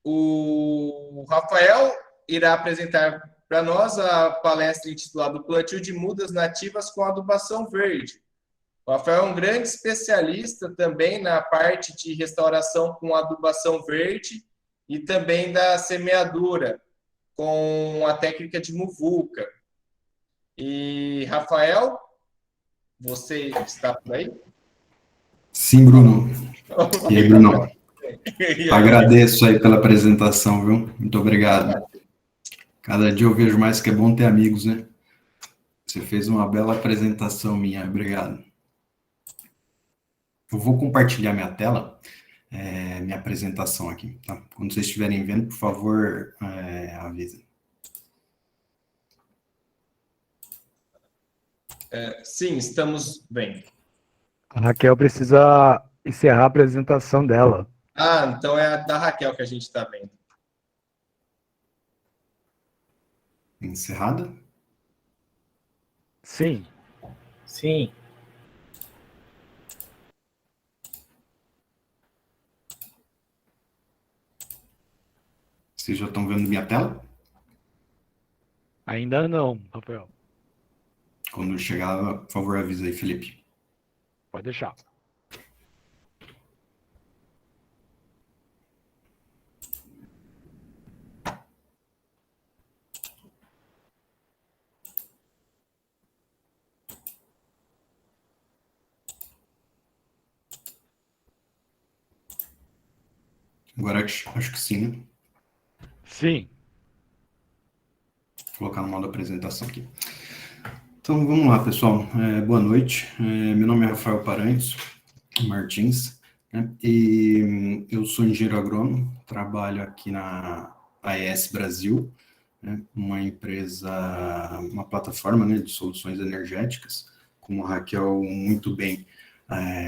o Rafael irá apresentar para nós a palestra intitulada Plantio de Mudas Nativas com Adubação Verde. O Rafael é um grande especialista também na parte de restauração com adubação verde e também da semeadura com a técnica de muvuca. E, Rafael, você está por aí? Sim, Bruno. E aí, Bruno? Agradeço aí pela apresentação, viu? Muito obrigado. Cada dia eu vejo mais que é bom ter amigos, né? Você fez uma bela apresentação minha, obrigado. Eu vou compartilhar minha tela, minha apresentação aqui, tá? Quando vocês estiverem vendo, por favor, avisem. Sim, estamos bem. A Raquel precisa encerrar a apresentação dela. Ah, então é a da Raquel que a gente está vendo. Encerrada? Sim. Sim. Vocês já estão vendo minha tela? Ainda não, Rafael. Quando chegar, por favor, avisa aí, Felipe. Pode deixar. Agora acho que sim, né? Sim. Vou colocar no modo apresentação aqui. Então, vamos lá, pessoal. Boa noite. Meu nome é Rafael Paranhos Martins, né? E eu sou engenheiro agrônomo, trabalho aqui na AES Brasil, né? Uma empresa, uma plataforma, né, de soluções energéticas, como a Raquel muito bem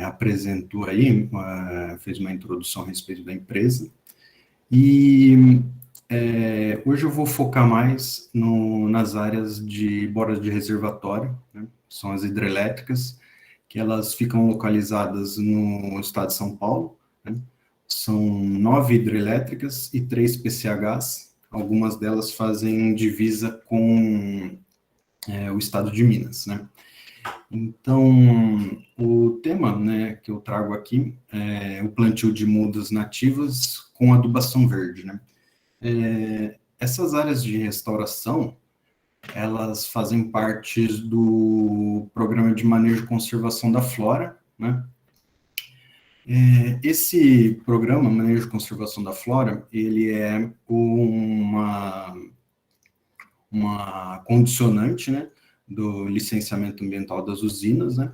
apresentou aí, fez uma introdução a respeito da empresa. E hoje eu vou focar mais nas áreas de borda de reservatório, né? São as hidrelétricas, que elas ficam localizadas no estado de São Paulo, né? São 9 hidrelétricas e 3 PCHs, algumas delas fazem divisa com o estado de Minas, né? Então, o tema, né, que eu trago aqui é o plantio de mudas nativas com adubação verde, né? Essas áreas de restauração, elas fazem parte do programa de manejo e conservação da flora, né? Esse programa, manejo e conservação da flora, ele é uma condicionante, né, do licenciamento ambiental das usinas, né?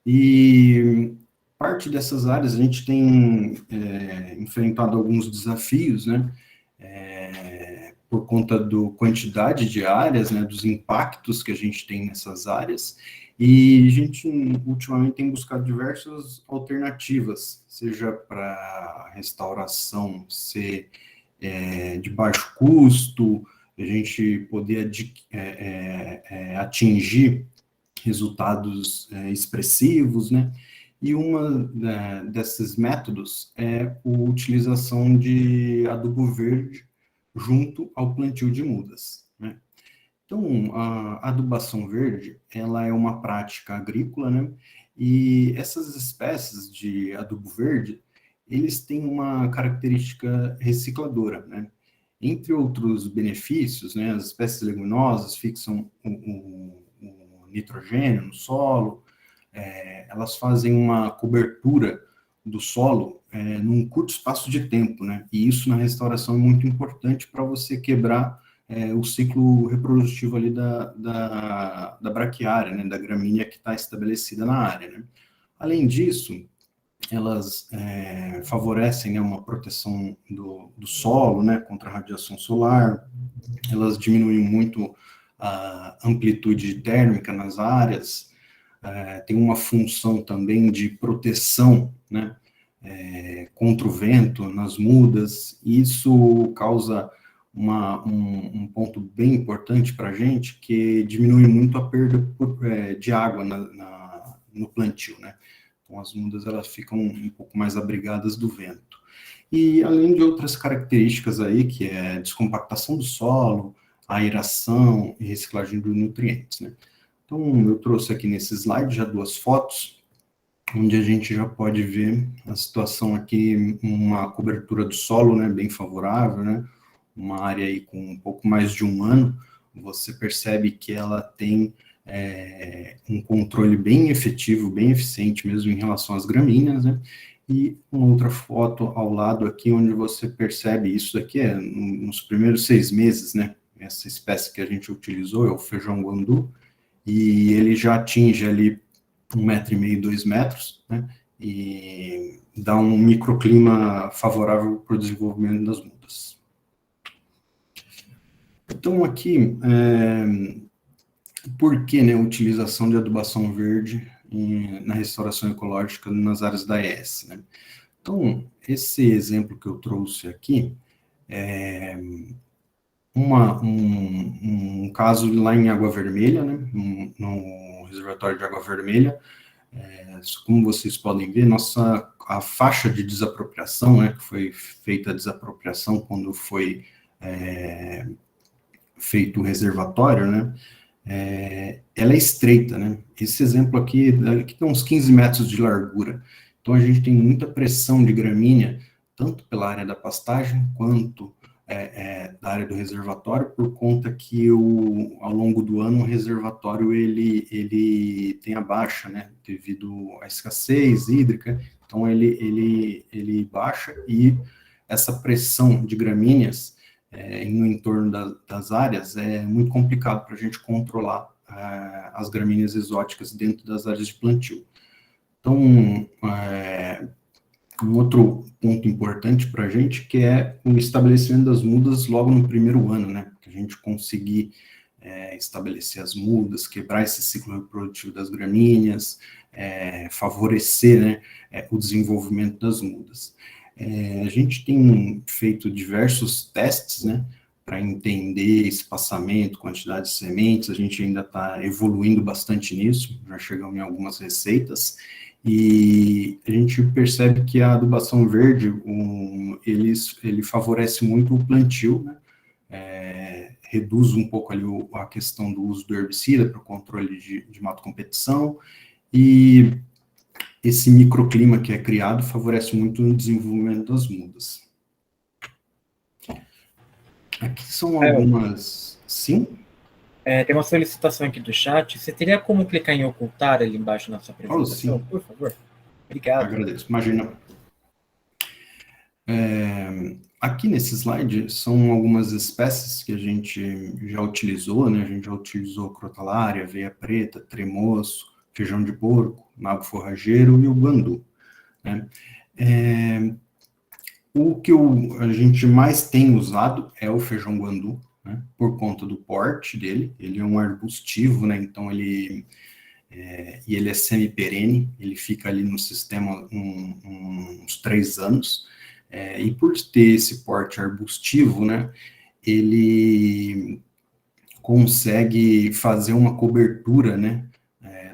E parte dessas áreas a gente tem enfrentado alguns desafios, né? Por conta da quantidade de áreas, né, dos impactos que a gente tem nessas áreas, e a gente ultimamente tem buscado diversas alternativas, seja para restauração ser de baixo custo, a gente poder atingir resultados expressivos, né? E uma desses métodos é a utilização de adubo verde junto ao plantio de mudas, né? Então, a adubação verde, ela é uma prática agrícola, né? E essas espécies de adubo verde, eles têm uma característica recicladora, né? Entre outros benefícios, né, as espécies leguminosas fixam o nitrogênio no solo, elas fazem uma cobertura do solo num curto espaço de tempo, né? E isso na restauração é muito importante para você quebrar o ciclo reprodutivo ali da braquiária, né? Da gramínea que está estabelecida na área, né? Além disso, elas favorecem, né, uma proteção do solo, né, contra a radiação solar, elas diminuem muito a amplitude térmica nas áreas, tem uma função também de proteção, né, contra o vento nas mudas, e isso causa um ponto bem importante para a gente, que diminui muito a perda de água no plantio, né? Então, as mudas elas ficam um pouco mais abrigadas do vento. e além de outras características aí, que é descompactação do solo, aeração e reciclagem de nutrientes, né? Então, eu trouxe aqui nesse slide já 2 fotos, onde a gente já pode ver a situação aqui, uma cobertura do solo, né, bem favorável, né, uma área aí com um pouco mais de 1 ano, você percebe que ela tem um controle bem efetivo, bem eficiente mesmo em relação às gramíneas, né, e uma outra foto ao lado aqui, onde você percebe isso daqui nos primeiros 6 meses, né, essa espécie que a gente utilizou é o feijão guandu, e ele já atinge ali 1,5 m, 2 metros, né, e dá um microclima favorável para o desenvolvimento das mudas. Então, aqui, por que, né, a utilização de adubação verde na restauração ecológica nas áreas da ES, né? Então, esse exemplo que eu trouxe aqui é um caso lá em Água Vermelha, né, no reservatório de Água Vermelha. Como vocês podem ver, a faixa de desapropriação, né, que foi feita a desapropriação quando foi feito o reservatório, né, ela é estreita, né? Esse exemplo aqui tem uns 15 metros de largura. Então, a gente tem muita pressão de gramínea, tanto pela área da pastagem, quanto da área do reservatório, por conta que ao longo do ano o reservatório ele tem a baixa, né, devido à escassez hídrica, então ele baixa, e essa pressão de gramíneas no entorno das áreas é muito complicado para a gente controlar as gramíneas exóticas dentro das áreas de plantio. Então, um outro ponto importante para a gente, que é o estabelecimento das mudas logo no primeiro ano, né? Que a gente conseguir estabelecer as mudas, quebrar esse ciclo reprodutivo das gramíneas, favorecer, né, o desenvolvimento das mudas. A gente tem feito diversos testes, né, para entender espaçamento, quantidade de sementes, a gente ainda está evoluindo bastante nisso, já chegamos em algumas receitas, e a gente percebe que a adubação verde, ele favorece muito o plantio, né, reduz um pouco ali a questão do uso do herbicida para o controle de mato competição, e esse microclima que é criado favorece muito o desenvolvimento das mudas. Aqui são algumas... Sim? Tem uma solicitação aqui do chat. Você teria como clicar em ocultar ali embaixo na sua apresentação, por favor? Obrigado. Agradeço. Imagina. Aqui nesse slide são algumas espécies que a gente já utilizou, né? A gente já utilizou crotalária, aveia preta, tremoço, feijão de porco, nabo forrageiro e o guandu, né? O que a gente mais tem usado é o feijão guandu, né, por conta do porte dele. Ele é um arbustivo, né, então ele é semi-perene, ele fica ali no sistema uns 3 anos, e por ter esse porte arbustivo, né, ele consegue fazer uma cobertura, né,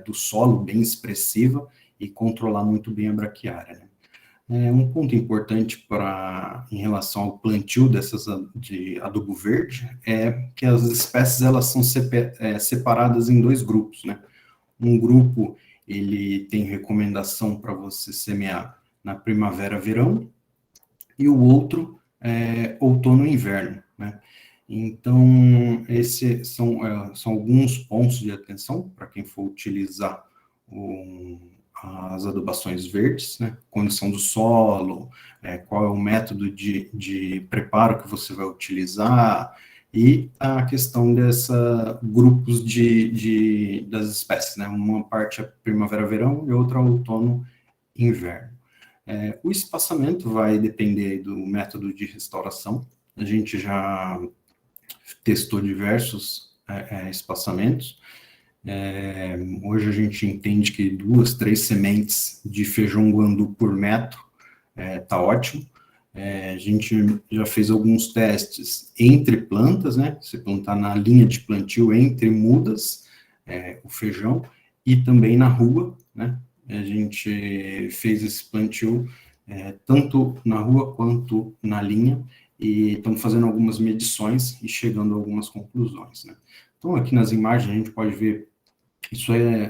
do solo bem expressiva e controlar muito bem a braquiária, né. Um ponto importante em relação ao plantio de adubo verde é que as espécies elas são separadas em 2 grupos, né? Um grupo ele tem recomendação para você semear na primavera-verão e o outro outono e inverno, né? Então, esses são alguns pontos de atenção para quem for utilizar as adubações verdes, né? Condição do solo, qual é o método de preparo que você vai utilizar, e a questão grupos das espécies, né? Uma parte é primavera-verão e outra outono-inverno. O espaçamento vai depender do método de restauração. A gente já testou diversos espaçamentos. Hoje a gente entende que 2, 3 sementes de feijão guandu por metro tá ótimo. A gente já fez alguns testes entre plantas, né? Você plantar na linha de plantio entre mudas, o feijão, e também na rua, né? A gente fez esse plantio tanto na rua quanto na linha, e estamos fazendo algumas medições e chegando a algumas conclusões, né? Então, aqui nas imagens a gente pode ver,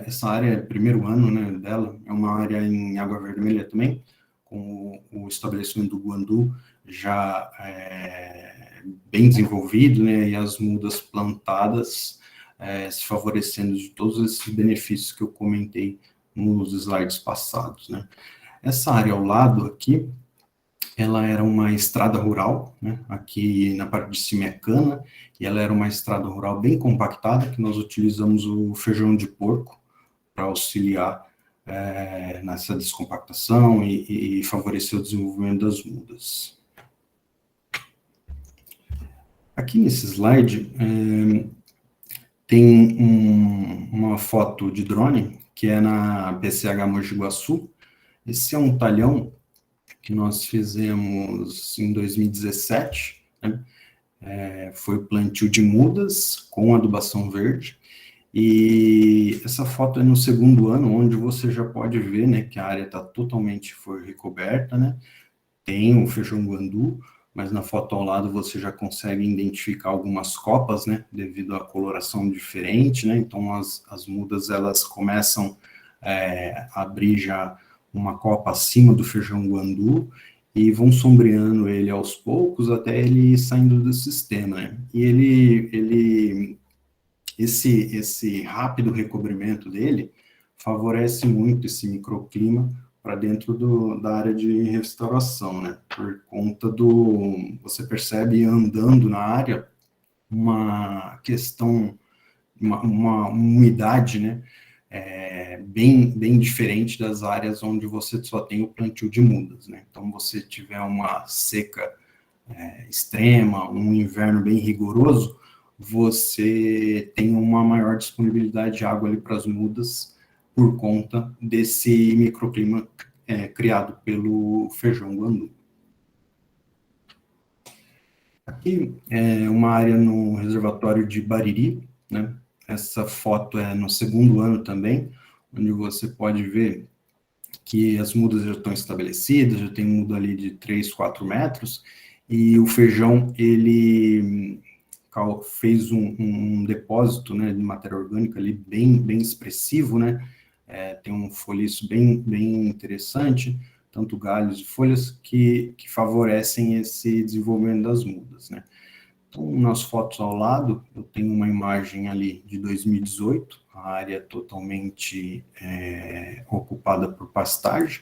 essa área é primeiro ano, né, dela, é uma área em água vermelha também, com o estabelecimento do Guandu já bem desenvolvido, né, e as mudas plantadas, se favorecendo de todos esses benefícios que eu comentei nos slides passados, né. Essa área ao lado aqui, ela era uma estrada rural, né, aqui na parte de cima é cana, e ela era uma estrada rural bem compactada, que nós utilizamos o feijão de porco para auxiliar nessa descompactação e favorecer o desenvolvimento das mudas. Aqui nesse slide tem uma foto de drone, que é na PCH Mogi Guaçu. Esse é um talhão que nós fizemos em 2017, né? Foi o plantio de mudas com adubação verde, e essa foto é no segundo ano, onde você já pode ver, né, que a área está totalmente recoberta, né? Tem o feijão guandu, mas na foto ao lado você já consegue identificar algumas copas, né, devido à coloração diferente, né? Então as mudas elas começam a abrir já uma copa acima do feijão guandu e vão sombreando ele aos poucos até ele ir saindo do sistema, né? E esse rápido recobrimento dele favorece muito esse microclima para dentro da área de restauração, né? Por conta você percebe andando na área uma questão, uma umidade, né? Bem diferente das áreas onde você só tem o plantio de mudas, né? Então, você tiver uma seca extrema, um inverno bem rigoroso, você tem uma maior disponibilidade de água ali para as mudas por conta desse microclima criado pelo feijão guandu. Aqui é uma área no reservatório de Bariri, né? Essa foto é no segundo ano também, onde você pode ver que as mudas já estão estabelecidas, já tem muda ali de 3, 4 metros, e o feijão, ele fez um depósito, né, de matéria orgânica ali bem expressivo, né, tem um folhiço bem interessante, tanto galhos e folhas que favorecem esse desenvolvimento das mudas, né. Então, nas fotos ao lado, eu tenho uma imagem ali de 2018, a área totalmente ocupada por pastagem,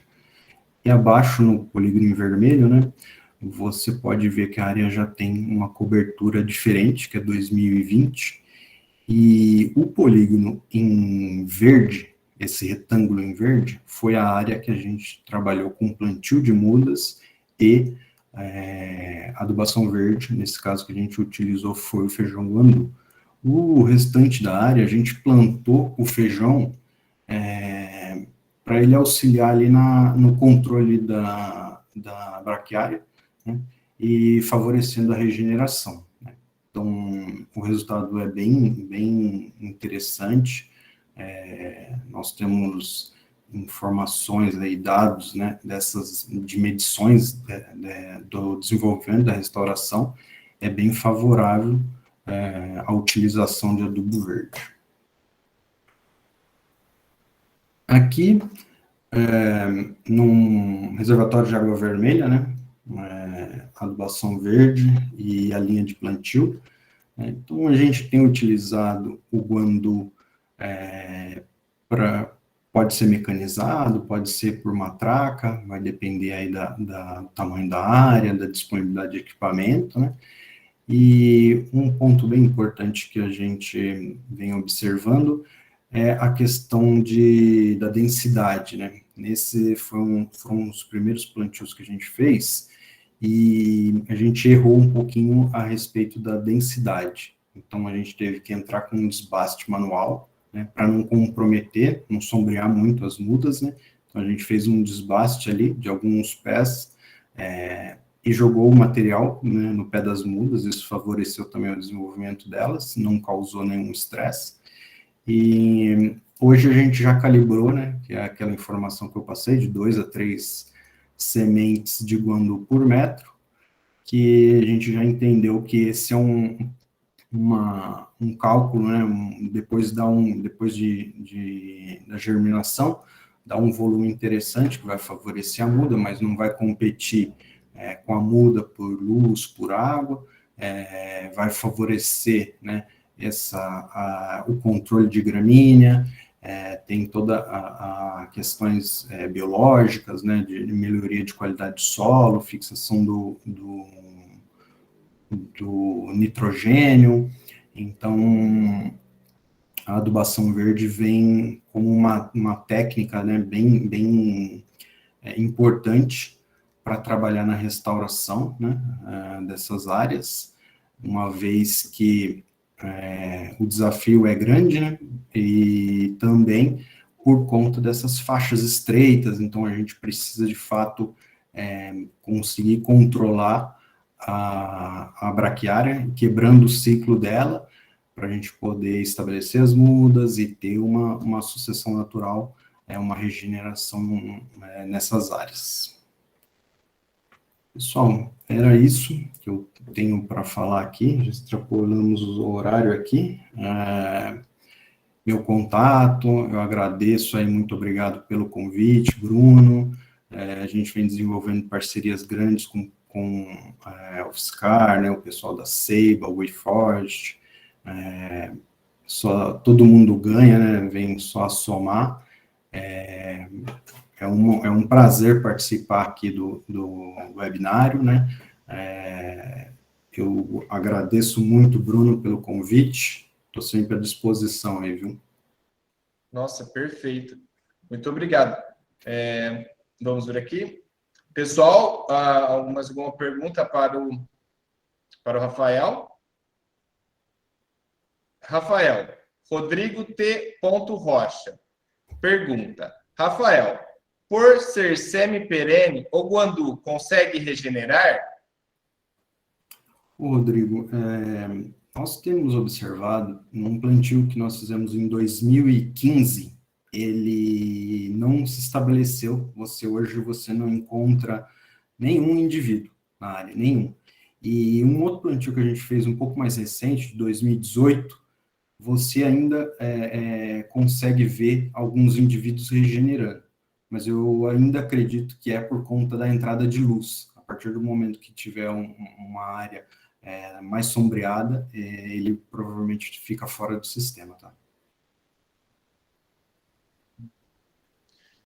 e abaixo, no polígono em vermelho, né, você pode ver que a área já tem uma cobertura diferente, que é 2020, e o polígono em verde, esse retângulo em verde, foi a área que a gente trabalhou com plantio de mudas e adubação verde. Nesse caso que a gente utilizou foi o feijão guandu. O restante da área, a gente plantou o feijão para ele auxiliar ali no controle da braquiária, né, e favorecendo a regeneração, né. Então, o resultado é bem interessante. Nós temos informações e dados, né, de medições do desenvolvimento da restauração, é bem favorável à utilização de adubo verde. Aqui, num reservatório de água vermelha, né, adubação verde e a linha de plantio, né. Então, a gente tem utilizado o guandu pode ser mecanizado, pode ser por matraca, vai depender aí do tamanho da área, da disponibilidade de equipamento, né. E um ponto bem importante que a gente vem observando é a questão da densidade, né. Foram os primeiros plantios que a gente fez, e a gente errou um pouquinho a respeito da densidade. Então, a gente teve que entrar com um desbaste manual, né, para não comprometer, não sombrear muito as mudas, né. Então, a gente fez um desbaste ali de alguns pés, e jogou o material, né, no pé das mudas. Isso favoreceu também o desenvolvimento delas, não causou nenhum estresse. E hoje a gente já calibrou, né, que é aquela informação que eu passei, de 2 a 3 sementes de guandu por metro, que a gente já entendeu que esse é um cálculo, né, depois da germinação, dá um volume interessante que vai favorecer a muda, mas não vai competir com a muda por luz, por água, vai favorecer, né, o controle de gramínea, tem toda a questões biológicas, né, de melhoria de qualidade de solo, fixação do nitrogênio. Então, a adubação verde vem como uma técnica, né, bem importante para trabalhar na restauração, né, dessas áreas, uma vez que o desafio é grande, né, e também por conta dessas faixas estreitas, então a gente precisa, de fato, conseguir controlar a braquiária, quebrando o ciclo dela, para a gente poder estabelecer as mudas e ter uma sucessão natural, uma regeneração nessas áreas. Pessoal, era isso que eu tenho para falar aqui, já extrapolamos o horário aqui. Meu contato, eu agradeço aí, muito obrigado pelo convite, Bruno. A gente vem desenvolvendo parcerias grandes com a UFSCar, né, o pessoal da Ceiba, o WayForest, todo mundo ganha, né, vem só a somar. É um prazer participar aqui do webinário, né? Eu agradeço muito, Bruno, pelo convite. Estou sempre à disposição aí, viu? Nossa, perfeito. Muito obrigado. Vamos ver aqui. Pessoal, mais alguma pergunta para o Rafael? Rafael, Rodrigo T. Rocha pergunta: Rafael, por ser semi-perene, o guandu consegue regenerar? Rodrigo, nós temos observado, num plantio que nós fizemos em 2015, ele não se estabeleceu, hoje você não encontra nenhum indivíduo na área, nenhum. E um outro plantio que a gente fez um pouco mais recente, de 2018, você ainda consegue ver alguns indivíduos regenerando, mas eu ainda acredito que é por conta da entrada de luz. A partir do momento que tiver uma área mais sombreada, ele provavelmente fica fora do sistema, tá?